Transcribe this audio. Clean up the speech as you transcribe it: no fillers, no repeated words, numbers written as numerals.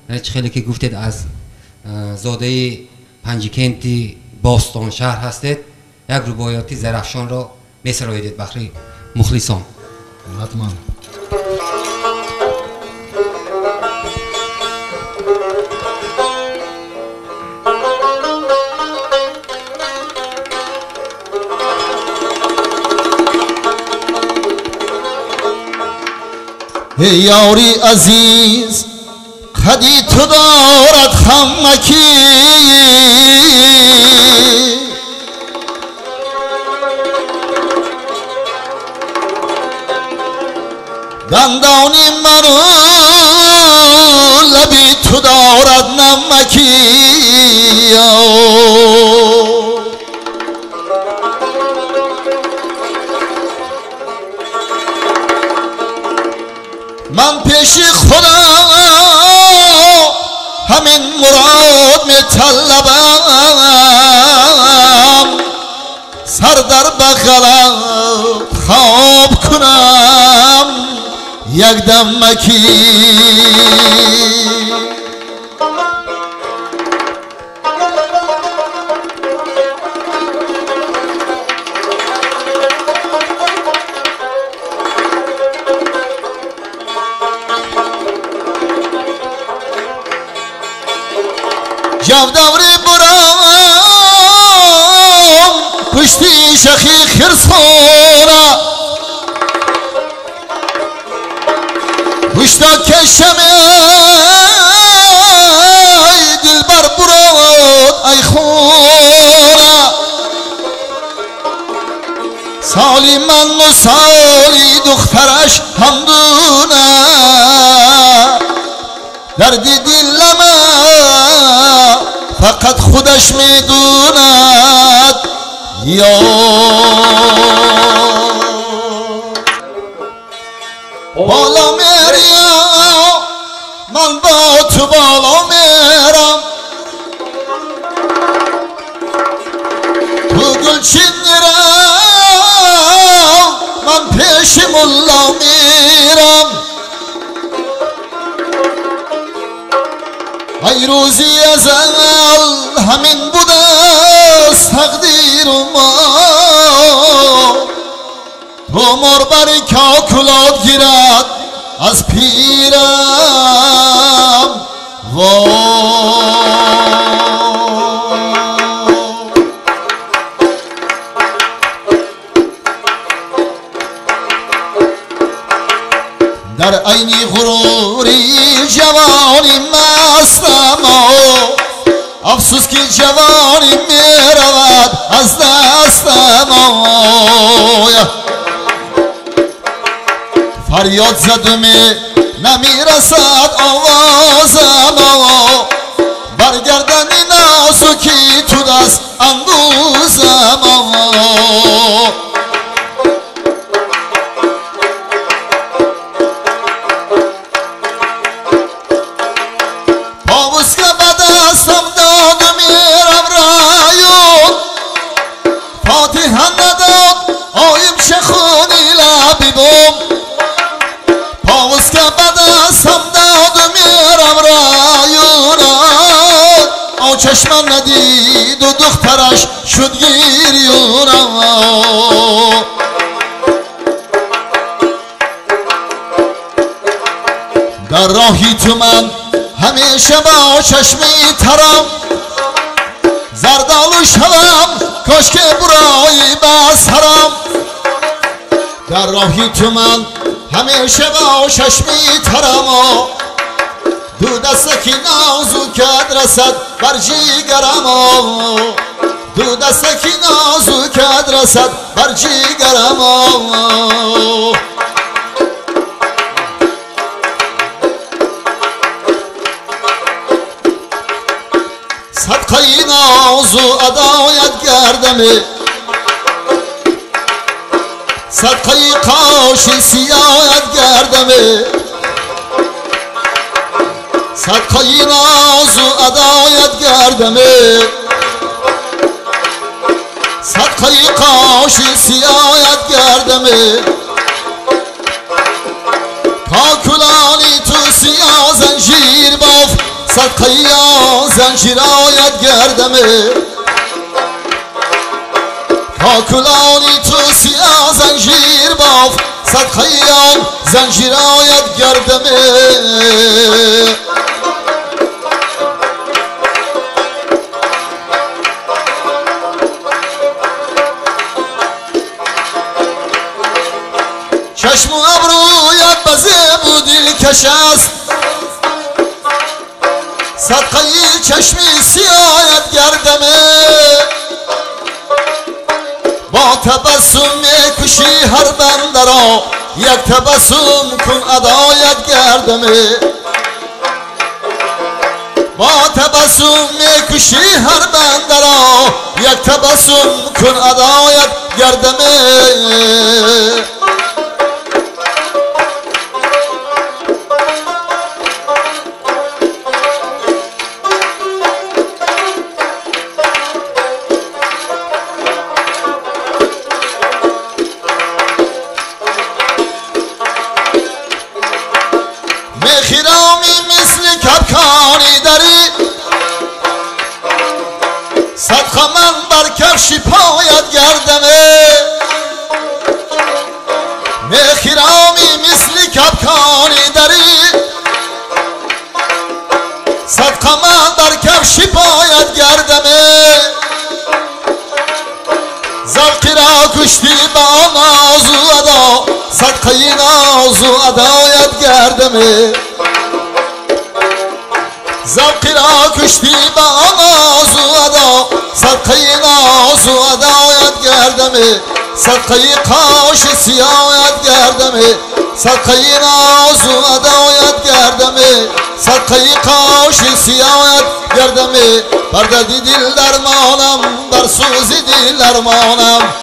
خیلی که گفتید از زاده پنجکنتی باستان شهر هستید، یک رباعیاتی درخشان را می‌سرایید بخری مخلصان. حتما. ای یاری عزیز خدی تو دارد خمکی، دندانی منو لبی تو دارد نمکی. من پیش خودم همین مراد می طلبم، سر در بغلت خواب کنم یک دمکی. جاو دوری برام پشتی شخی خرسانه، پشتا کشم ای دل بر براد ای خونه، سالی من و سالی دخترش همدونه، درد دلم فقط خودش میدوند. یا بالا میریم من با تو بالا میرم، تو گلچین میرم من پیش ملا میرم. ای روزی ازل همین بوده است تقدیر ما، تو مر بری کاکولات گیرد از پیرم. در عینی غروری جوانی مستم، افسوس که جوانی میرود از دستم. فریاد زدم نمیرسد آوازم، برگردنی نازکی تو دست اندوزم. پاوز که به دستم داد میرم رایون، فاتحه نداد آیم شخونی لبی بوم. پاوز که به دستم داد میرم رایون، آو چشمم ندید و دخترش شد گیریون. در راهی تو من همیشه با چشمی ترم، زردالو شوم کاش که برای بسرم. در راهی تو من همیشه با چشمی ترم، دو دستکی نازوکت رسد بر جیگرم، دو دستکی نازوکت رسد بر جیگرم. صدقه نازو ادایت گردمه، صدقه قاش سیایت گردمه، صدقه نازو ادایت گردمه، صدقه قاش سیایت گردمه. کاکولانی تو سیاه زنجیر باف صدقه زنجیر آید گردمه کاکلانی تو سیاه زنجیر باف صدقه زنجیر آید گردمه چشم و ابرویت بزه بودی کش است صدقه چشمی سیاهت گردمه با تبسم میکشی هر بنده را یک تبسم کن ادایت گردمه با تبسم میکشی هر بنده را یک تبسم کن ادایت گردمه خرامی مثل کبکانی داری صدقه من بر کفش پایت گردمه خرامی مثل کبکانی داری صدقه من بر کفش پایت گردمه ذوقی را کشتی با ناز و ادا صدقه ناز و ادایت گردمه ذوقی را کشتی با ناز و ادا صدقه ناز و ادایت گردمه صدقه قاش سیاهت گردمه صدقه ناز و ادایت گردمه صدقه قاش سیاهت گردمه بر دردی دل درمانم بر سوزی دل درمانم